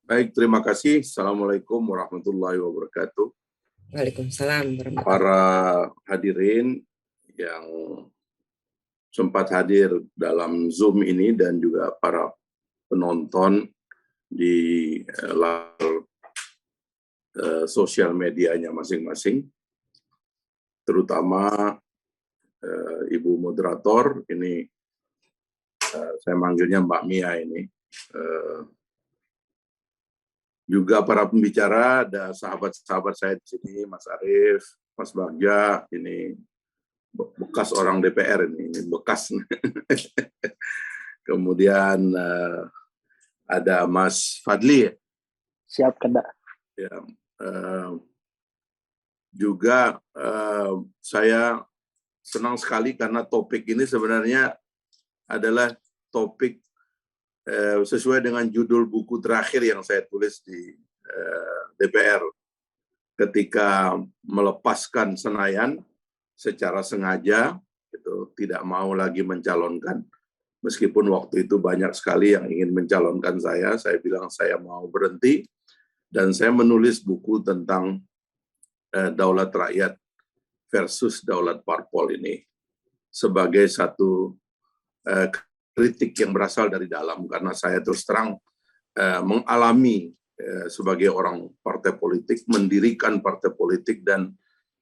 Baik, terima kasih. Assalamualaikum warahmatullahi wabarakatuh. Waalaikumsalam warahmatullahi Para hadirin yang sempat hadir dalam Zoom ini dan juga para penonton di layar sosial medianya masing-masing, terutama Ibu Moderator, ini saya manggilnya Mbak Mia ini, juga para pembicara, ada sahabat-sahabat saya di sini, Mas Arief, Mas Bagja, ini bekas orang DPR ini bekas. Kemudian ada Mas Fadli. Siap, Kak. Ya, juga saya senang sekali karena topik ini sebenarnya adalah topik sesuai dengan judul buku terakhir yang saya tulis di DPR ketika melepaskan Senayan secara sengaja, itu tidak mau lagi mencalonkan. Meskipun waktu itu banyak sekali yang ingin mencalonkan saya bilang saya mau berhenti, dan saya menulis buku tentang daulat rakyat versus daulat parpol ini sebagai satu kritik yang berasal dari dalam, karena saya terus terang mengalami sebagai orang partai politik, mendirikan partai politik, dan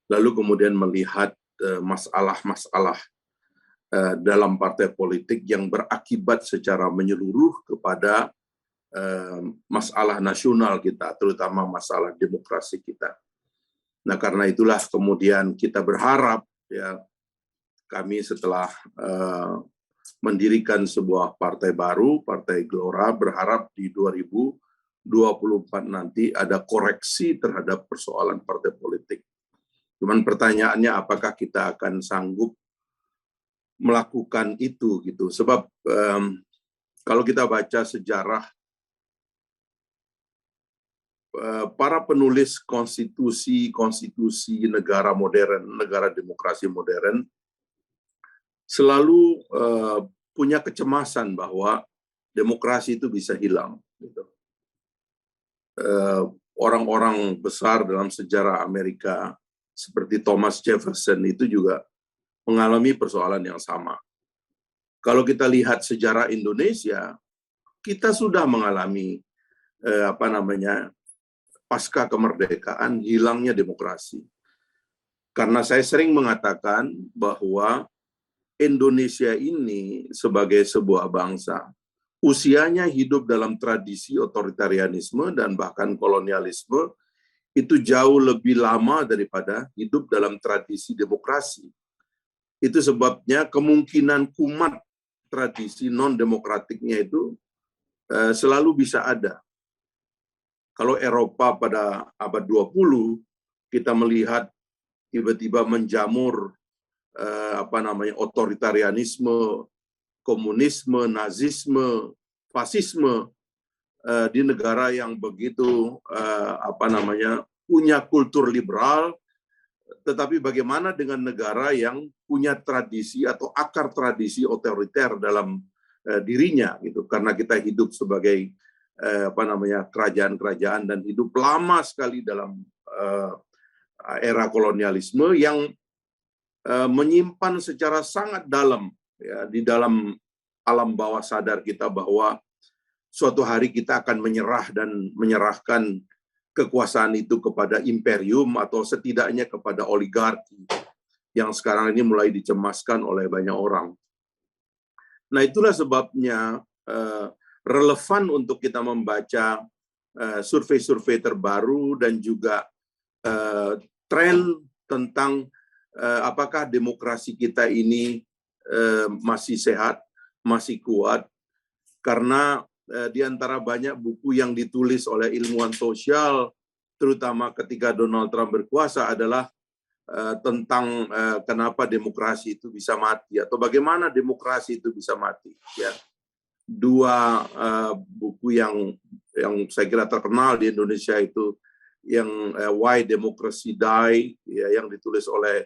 lalu kemudian melihat masalah-masalah dalam partai politik yang berakibat secara menyeluruh kepada masalah nasional kita, terutama masalah demokrasi kita. Nah, karena itulah kemudian kita berharap, ya, kami setelah mendirikan sebuah partai baru, Partai Gelora, berharap di 2024 nanti ada koreksi terhadap persoalan partai politik. Cuman pertanyaannya apakah kita akan sanggup melakukan itu gitu. Sebab kalau kita baca sejarah para penulis konstitusi negara modern, negara demokrasi modern, selalu punya kecemasan bahwa demokrasi itu bisa hilang. Gitu. Orang-orang besar dalam sejarah Amerika seperti Thomas Jefferson itu juga mengalami persoalan yang sama. Kalau kita lihat sejarah Indonesia, kita sudah mengalami pasca kemerdekaan hilangnya demokrasi. Karena saya sering mengatakan bahwa Indonesia ini sebagai sebuah bangsa, usianya hidup dalam tradisi otoritarianisme dan bahkan kolonialisme itu jauh lebih lama daripada hidup dalam tradisi demokrasi. Itu sebabnya kemungkinan kumat tradisi non-demokratiknya itu selalu bisa ada. Kalau Eropa pada abad 20, kita melihat tiba-tiba menjamur otoritarianisme, komunisme, nazisme, fasisme di negara yang begitu punya kultur liberal, tetapi bagaimana dengan negara yang punya tradisi atau akar tradisi otoriter dalam dirinya gitu, karena kita hidup sebagai kerajaan-kerajaan dan hidup lama sekali dalam era kolonialisme yang menyimpan secara sangat dalam, ya, di dalam alam bawah sadar kita bahwa suatu hari kita akan menyerah dan menyerahkan kekuasaan itu kepada imperium atau setidaknya kepada oligarki yang sekarang ini mulai dicemaskan oleh banyak orang. Nah, itulah sebabnya relevan untuk kita membaca survei-survei terbaru dan juga tren tentang apakah demokrasi kita ini masih sehat, masih kuat, karena di antara banyak buku yang ditulis oleh ilmuwan sosial, terutama ketika Donald Trump berkuasa, adalah tentang kenapa demokrasi itu bisa mati, atau bagaimana demokrasi itu bisa mati. Ya. Dua buku yang saya kira terkenal di Indonesia itu, yang Why Democracy Die, ya, yang ditulis oleh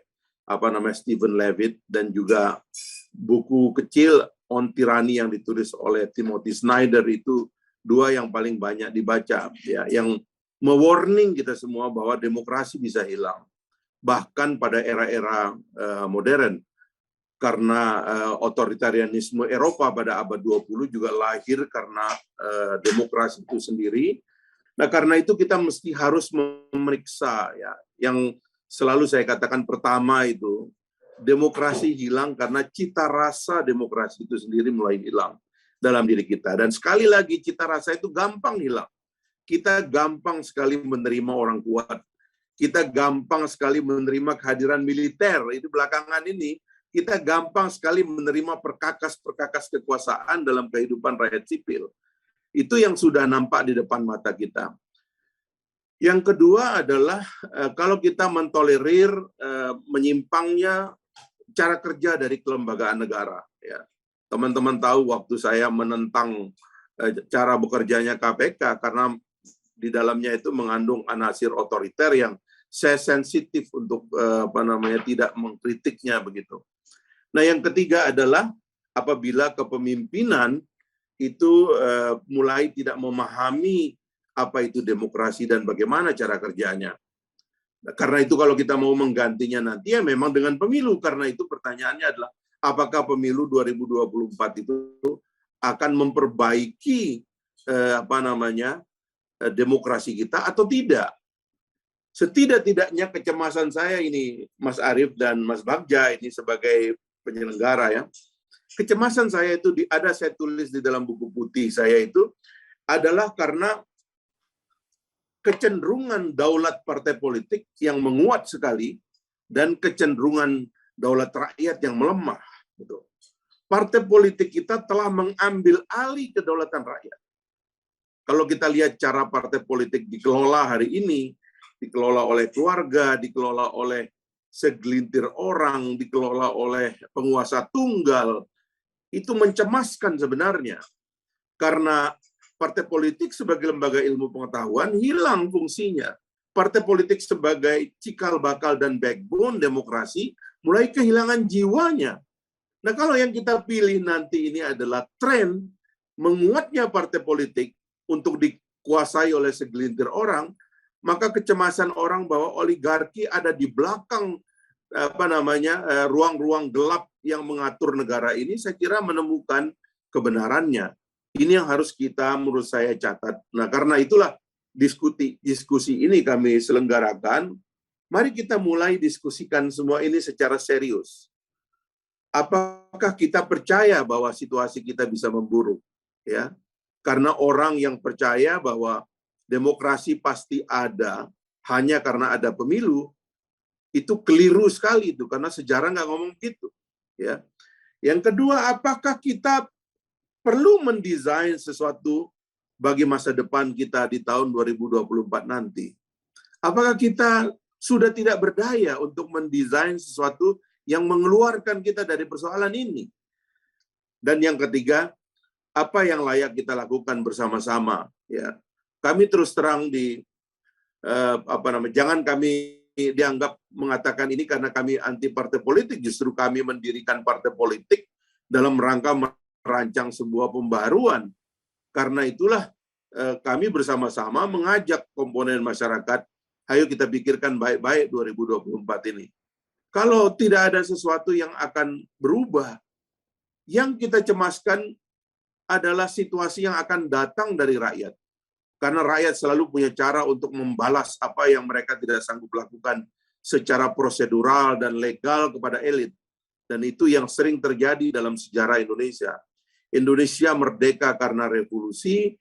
Stephen Levitt, dan juga buku kecil On Tyranny yang ditulis oleh Timothy Snyder, itu dua yang paling banyak dibaca, ya, yang mewarning kita semua bahwa demokrasi bisa hilang. Bahkan pada era-era modern, karena otoritarianisme Eropa pada abad 20 juga lahir karena demokrasi itu sendiri. Nah, karena itu kita mesti harus memeriksa, ya, yang selalu saya katakan pertama itu, demokrasi hilang karena cita rasa demokrasi itu sendiri mulai hilang dalam diri kita. Dan sekali lagi cita rasa itu gampang hilang. Kita gampang sekali menerima orang kuat. Kita gampang sekali menerima kehadiran militer. Itu belakangan ini kita gampang sekali menerima perkakas-perkakas kekuasaan dalam kehidupan rakyat sipil. Itu yang sudah nampak di depan mata kita. Yang kedua adalah kalau kita mentolerir menyimpangnya cara kerja dari kelembagaan negara. Ya. Teman-teman tahu waktu saya menentang cara bekerjanya KPK karena di dalamnya itu mengandung anasir otoriter yang saya sensitif untuk tidak mengkritiknya begitu. Nah, yang ketiga adalah apabila kepemimpinan itu mulai tidak memahami apa itu demokrasi dan bagaimana cara kerjanya. Nah, karena itu kalau kita mau menggantinya nanti ya memang dengan pemilu. Karena itu pertanyaannya adalah apakah pemilu 2024 itu akan memperbaiki demokrasi kita atau tidak. Setidak-tidaknya kecemasan saya ini, Mas Arief dan Mas Bagja ini sebagai penyelenggara ya, kecemasan saya itu saya tulis di dalam buku putih saya itu adalah karena kecenderungan daulat partai politik yang menguat sekali dan kecenderungan daulat rakyat yang melemah. Gitu. Partai politik kita telah mengambil alih kedaulatan rakyat. Kalau kita lihat cara partai politik dikelola hari ini, dikelola oleh keluarga, dikelola oleh segelintir orang, dikelola oleh penguasa tunggal, itu mencemaskan sebenarnya. Karena partai politik sebagai lembaga ilmu pengetahuan hilang fungsinya. Partai politik sebagai cikal bakal dan backbone demokrasi mulai kehilangan jiwanya. Nah, kalau yang kita pilih nanti ini adalah tren menguatnya partai politik untuk dikuasai oleh segelintir orang, maka kecemasan orang bahwa oligarki ada di belakang ruang-ruang gelap yang mengatur negara ini, saya kira menemukan kebenarannya. Ini yang harus kita menurut saya catat. Nah, karena itulah diskusi ini kami selenggarakan. Mari kita mulai diskusikan semua ini secara serius. Apakah kita percaya bahwa situasi kita bisa memburuk? Ya, karena orang yang percaya bahwa demokrasi pasti ada hanya karena ada pemilu, itu keliru sekali itu, karena sejarah nggak ngomong gitu. Ya. Yang kedua, apakah kita perlu mendesain sesuatu bagi masa depan kita di tahun 2024 nanti? Apakah kita sudah tidak berdaya untuk mendesain sesuatu yang mengeluarkan kita dari persoalan ini? Dan yang ketiga, apa yang layak kita lakukan bersama-sama? Ya, kami terus terang jangan kami dianggap mengatakan ini karena kami anti partai politik. Justru kami mendirikan partai politik dalam rangka merancang sebuah pembaruan. Karena itulah kami bersama-sama mengajak komponen masyarakat, ayo kita pikirkan baik-baik 2024 ini. Kalau tidak ada sesuatu yang akan berubah, yang kita cemaskan adalah situasi yang akan datang dari rakyat. Karena rakyat selalu punya cara untuk membalas apa yang mereka tidak sanggup lakukan secara prosedural dan legal kepada elit. Dan itu yang sering terjadi dalam sejarah Indonesia. Indonesia merdeka karena revolusi,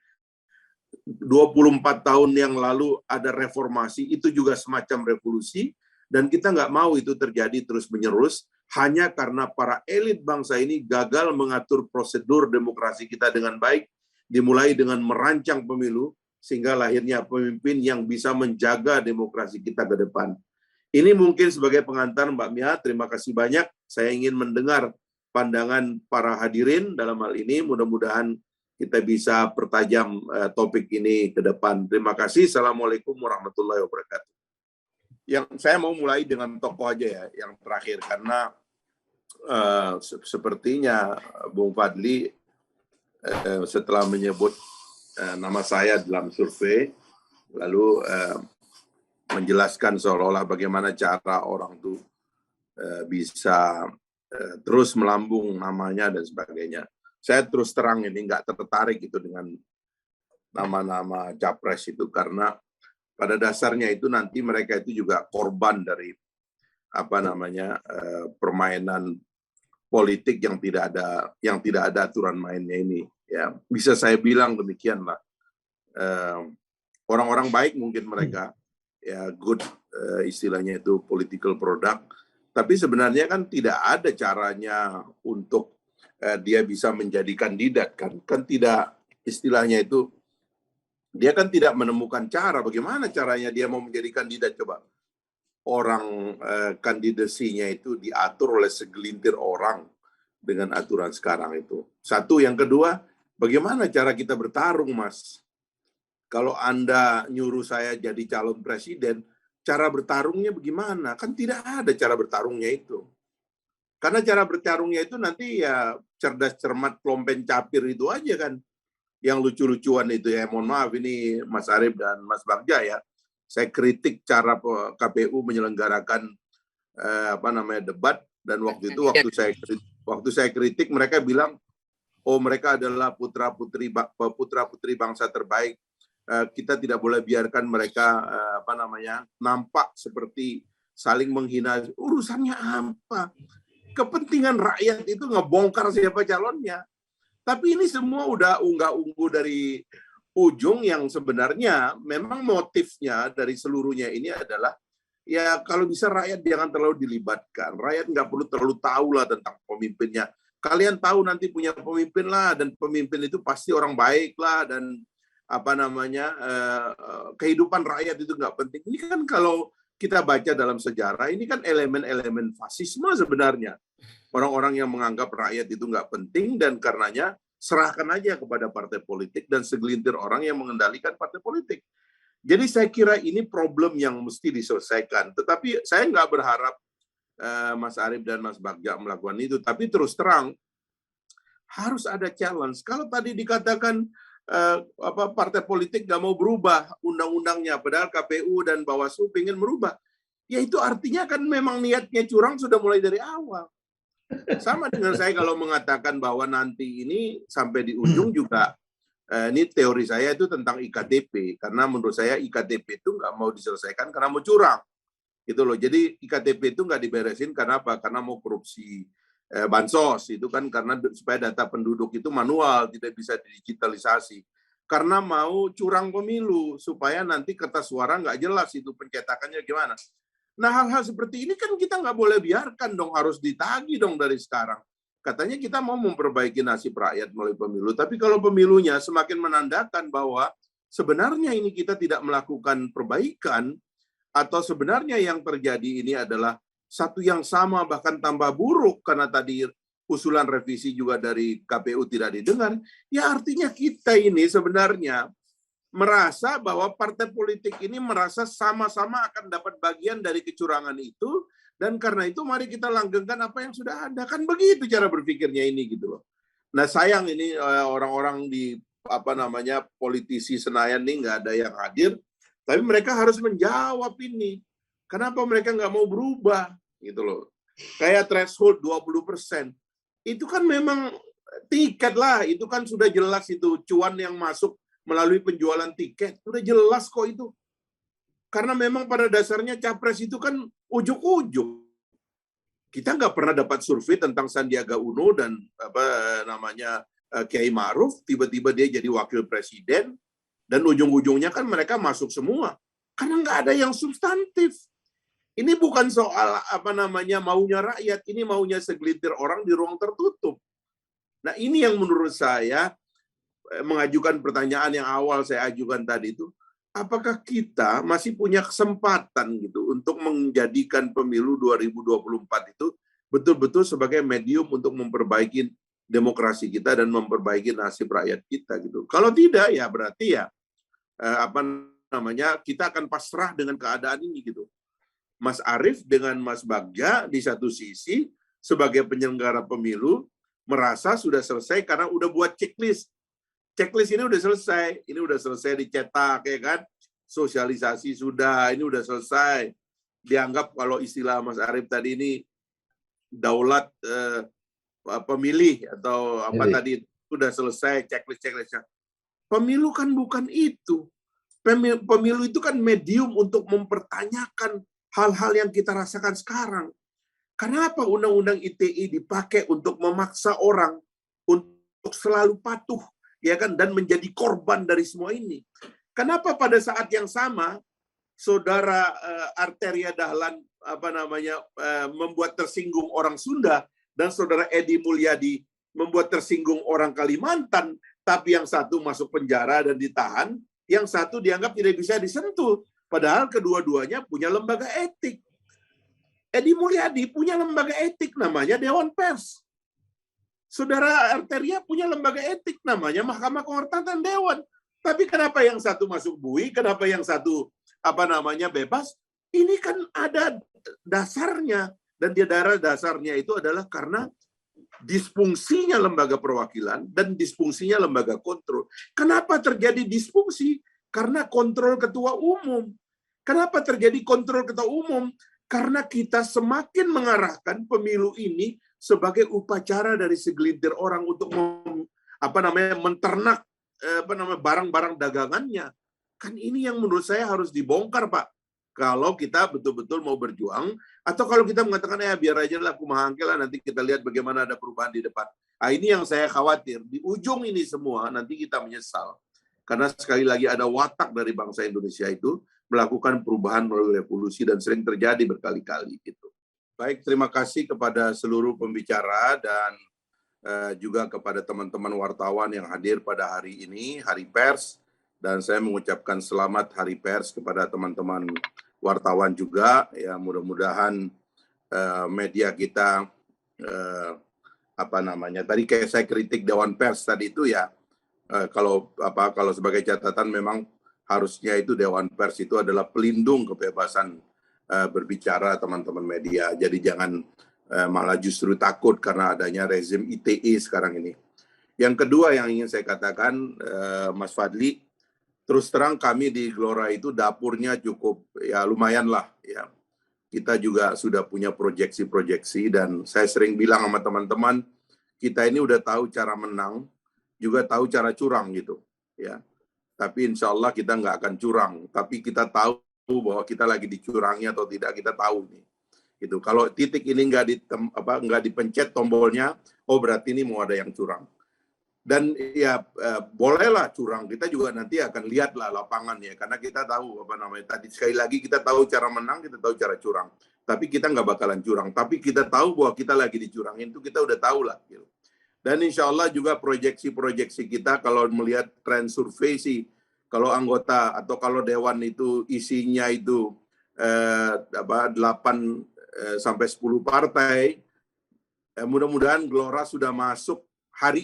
24 tahun yang lalu ada reformasi, itu juga semacam revolusi, dan kita nggak mau itu terjadi terus-menerus, hanya karena para elit bangsa ini gagal mengatur prosedur demokrasi kita dengan baik, dimulai dengan merancang pemilu, sehingga lahirnya pemimpin yang bisa menjaga demokrasi kita ke depan. Ini mungkin sebagai pengantar Mbak Mia, terima kasih banyak. Saya ingin mendengar pandangan para hadirin dalam hal ini, mudah-mudahan kita bisa pertajam topik ini ke depan. Terima kasih. Assalamualaikum warahmatullahi wabarakatuh. Yang saya mau mulai dengan tokoh aja ya, yang terakhir, karena sepertinya Bung Fadli setelah menyebut nama saya dalam survei, lalu menjelaskan seolah-olah bagaimana cara orang itu bisa terus melambung namanya dan sebagainya. Saya terus terang ini nggak tertarik itu dengan nama-nama capres itu, karena pada dasarnya itu nanti mereka itu juga korban dari permainan politik yang tidak ada aturan mainnya ini. Ya, bisa saya bilang demikian lah. Orang-orang baik mungkin mereka, ya good, istilahnya itu political product, tapi sebenarnya kan tidak ada caranya untuk dia bisa menjadi kandidat, kan tidak, istilahnya itu dia kan tidak menemukan cara. Bagaimana caranya dia mau menjadi kandidat, coba? Orang kandidasinya itu diatur oleh segelintir orang dengan aturan sekarang itu. Satu, yang kedua, bagaimana cara kita bertarung, Mas? Kalau Anda nyuruh saya jadi calon presiden, cara bertarungnya bagaimana? Kan tidak ada cara bertarungnya itu. Karena cara bertarungnya itu nanti ya cerdas cermat kelompen capir itu aja kan. Yang lucu-lucuan itu ya, mohon maaf ini Mas Arief dan Mas Bagja ya. Saya kritik cara KPU menyelenggarakan debat, dan waktu itu waktu saya kritik mereka bilang, oh mereka adalah putra-putri bangsa terbaik. Kita tidak boleh biarkan mereka nampak seperti saling menghina. Urusannya apa? Kepentingan rakyat itu ngebongkar siapa calonnya. Tapi ini semua udah unggah-ungguh dari ujung, yang sebenarnya memang motifnya dari seluruhnya ini adalah ya kalau bisa rakyat jangan terlalu dilibatkan. Rakyat nggak perlu terlalu tahu lah tentang pemimpinnya. Kalian tahu nanti punya pemimpin lah, dan pemimpin itu pasti orang baik lah, dan kehidupan rakyat itu nggak penting. Ini kan kalau kita baca dalam sejarah, ini kan elemen-elemen fasisme sebenarnya. Orang-orang yang menganggap rakyat itu nggak penting, dan karenanya serahkan aja kepada partai politik dan segelintir orang yang mengendalikan partai politik. Jadi saya kira ini problem yang mesti diselesaikan. Tetapi saya nggak berharap Mas Arief dan Mas Bagja melakukan itu. Tapi terus terang, harus ada challenge. Kalau tadi dikatakan partai politik nggak mau berubah undang-undangnya, padahal KPU dan Bawaslu pengen merubah, ya itu artinya kan memang niatnya curang sudah mulai dari awal. Sama dengan saya kalau mengatakan bahwa nanti ini sampai di ujung juga, ini teori saya itu tentang IKTP, karena menurut saya IKTP itu nggak mau diselesaikan karena mau curang, gitu loh. Jadi IKTP itu nggak diberesin karena apa? Karena mau korupsi bansos, itu kan karena supaya data penduduk itu manual, tidak bisa digitalisasi. Karena mau curang pemilu, supaya nanti kertas suara nggak jelas itu pencetakannya gimana. Nah, hal-hal seperti ini kan kita nggak boleh biarkan dong, harus ditagih dong dari sekarang. Katanya kita mau memperbaiki nasib rakyat melalui pemilu, tapi kalau pemilunya semakin menandakan bahwa sebenarnya ini kita tidak melakukan perbaikan, atau sebenarnya yang terjadi ini adalah satu yang sama bahkan tambah buruk karena tadi usulan revisi juga dari KPU tidak didengar, ya artinya kita ini sebenarnya merasa bahwa partai politik ini merasa sama-sama akan dapat bagian dari kecurangan itu, dan karena itu mari kita langgengkan apa yang sudah ada. Kan begitu cara berpikirnya ini, gitu loh. Nah, sayang ini orang-orang di politisi Senayan ini nggak ada yang hadir, tapi mereka harus menjawab ini. Kenapa mereka nggak mau berubah, gitu loh. Kayak threshold 20%. Itu kan memang tiket lah, itu kan sudah jelas itu cuan yang masuk melalui penjualan tiket, udah jelas kok itu. Karena memang pada dasarnya capres itu kan ujuk-ujuk. Kita nggak pernah dapat survei tentang Sandiaga Uno dan Kiai Ma'ruf, tiba-tiba dia jadi wakil presiden, dan ujung-ujungnya kan mereka masuk semua. Karena nggak ada yang substantif. Ini bukan soal maunya rakyat, ini maunya segelintir orang di ruang tertutup. Nah, ini yang menurut saya mengajukan pertanyaan yang awal saya ajukan tadi itu, apakah kita masih punya kesempatan gitu untuk menjadikan pemilu 2024 itu betul-betul sebagai medium untuk memperbaiki demokrasi kita dan memperbaiki nasib rakyat kita gitu. Kalau tidak, ya berarti ya kita akan pasrah dengan keadaan ini gitu. Mas Arief dengan Mas Bagja di satu sisi sebagai penyelenggara pemilu merasa sudah selesai karena udah buat checklist checklist ini udah selesai dicetak ya kan, sosialisasi sudah, ini udah selesai. Dianggap kalau istilah Mas Arief tadi ini daulat pemilih atau apa tadi sudah selesai checklistnya. Pemilu kan bukan itu. Pemilu itu kan medium untuk mempertanyakan hal-hal yang kita rasakan sekarang. Kenapa undang-undang ITE dipakai untuk memaksa orang untuk selalu patuh, ya kan, dan menjadi korban dari semua ini? Kenapa pada saat yang sama saudara Arteria Dahlan membuat tersinggung orang Sunda dan saudara Edi Mulyadi membuat tersinggung orang Kalimantan, tapi yang satu masuk penjara dan ditahan, yang satu dianggap tidak bisa disentuh, padahal kedua-duanya punya lembaga etik. Edi Mulyadi punya lembaga etik namanya Dewan Pers. Saudara Arteria punya lembaga etik namanya Mahkamah Kehormatan Dewan. Tapi kenapa yang satu masuk bui, kenapa yang satu bebas? Ini kan ada dasarnya, dan di dasarnya itu adalah karena disfungsinya lembaga perwakilan dan disfungsinya lembaga kontrol. Kenapa terjadi disfungsi? Karena kontrol ketua umum. Kenapa terjadi kontrol ketua umum? Karena kita semakin mengarahkan pemilu ini sebagai upacara dari segelintir orang untuk menternak barang-barang dagangannya. Kan ini yang menurut saya harus dibongkar, Pak. Kalau kita betul-betul mau berjuang, atau kalau kita mengatakan, biar aja lah, kumahangke lah, nanti kita lihat bagaimana ada perubahan di depan. Nah, ini yang saya khawatir. Di ujung ini semua, nanti kita menyesal. Karena sekali lagi ada watak dari bangsa Indonesia itu melakukan perubahan melalui revolusi dan sering terjadi berkali-kali. Gitu. Baik, terima kasih kepada seluruh pembicara dan juga kepada teman-teman wartawan yang hadir pada hari ini, Hari Pers. Dan saya mengucapkan selamat Hari Pers kepada teman-teman wartawan juga. Ya, mudah-mudahan media kita tadi kayak saya kritik Dewan Pers tadi itu ya, kalau sebagai catatan memang harusnya itu Dewan Pers itu adalah pelindung kebebasan berbicara teman-teman media. Jadi jangan malah justru takut karena adanya rezim ITE sekarang ini. Yang kedua yang ingin saya katakan, Mas Fadli, terus terang kami di Gelora itu dapurnya cukup ya lumayan lah ya. Kita juga sudah punya proyeksi-proyeksi dan saya sering bilang sama teman-teman, kita ini udah tahu cara menang, juga tahu cara curang gitu ya. Tapi insya Allah kita nggak akan curang, tapi kita tahu bahwa kita lagi dicurangi atau tidak, kita tahu nih. Gitu. Kalau titik ini nggak dipencet tombolnya, oh berarti ini mau ada yang curang. Dan ya bolehlah curang, kita juga nanti akan lihatlah lapangan ya, karena kita tahu tadi sekali lagi kita tahu cara menang, kita tahu cara curang, tapi kita nggak bakalan curang, tapi kita tahu bahwa kita lagi dicurangin itu kita udah tahu lah gitu. Dan insya Allah juga proyeksi kita kalau melihat tren survei sih, kalau anggota atau kalau dewan itu isinya itu 8 sampai 10 partai, mudah-mudahan Gelora sudah masuk per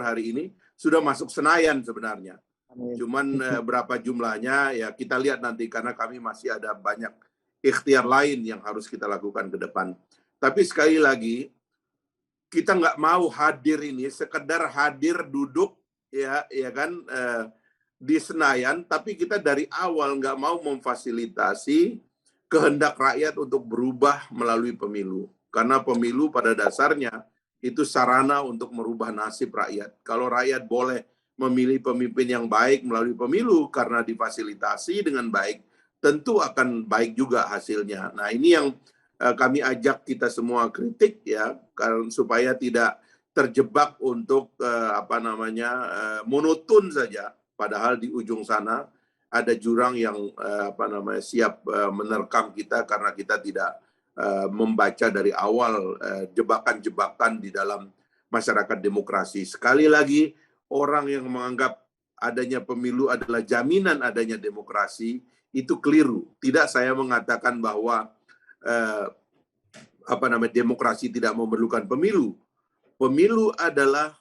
hari ini sudah masuk Senayan sebenarnya. Amin. Cuman berapa jumlahnya ya kita lihat nanti, karena kami masih ada banyak ikhtiar lain yang harus kita lakukan ke depan. Tapi sekali lagi kita nggak mau hadir ini sekedar hadir duduk ya kan di Senayan, tapi kita dari awal nggak mau memfasilitasi kehendak rakyat untuk berubah melalui pemilu. Karena pemilu pada dasarnya itu sarana untuk merubah nasib rakyat. Kalau rakyat boleh memilih pemimpin yang baik melalui pemilu karena difasilitasi dengan baik, tentu akan baik juga hasilnya. Nah, ini yang kami ajak kita semua kritik ya, supaya tidak terjebak untuk monoton saja. Padahal di ujung sana ada jurang yang siap menerkam kita karena kita tidak membaca dari awal jebakan-jebakan di dalam masyarakat demokrasi. Sekali lagi, orang yang menganggap adanya pemilu adalah jaminan adanya demokrasi, itu keliru. Tidak saya mengatakan bahwa demokrasi tidak memerlukan pemilu. Pemilu adalah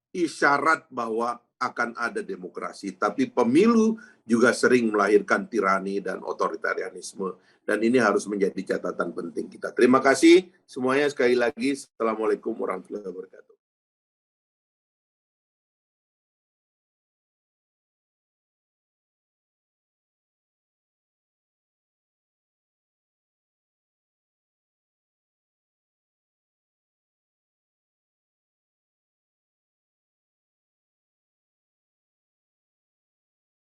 isyarat bahwa akan ada demokrasi. Tapi pemilu juga sering melahirkan tirani dan otoritarianisme. Dan ini harus menjadi catatan penting kita. Terima kasih semuanya sekali lagi. Assalamualaikum warahmatullahi wabarakatuh.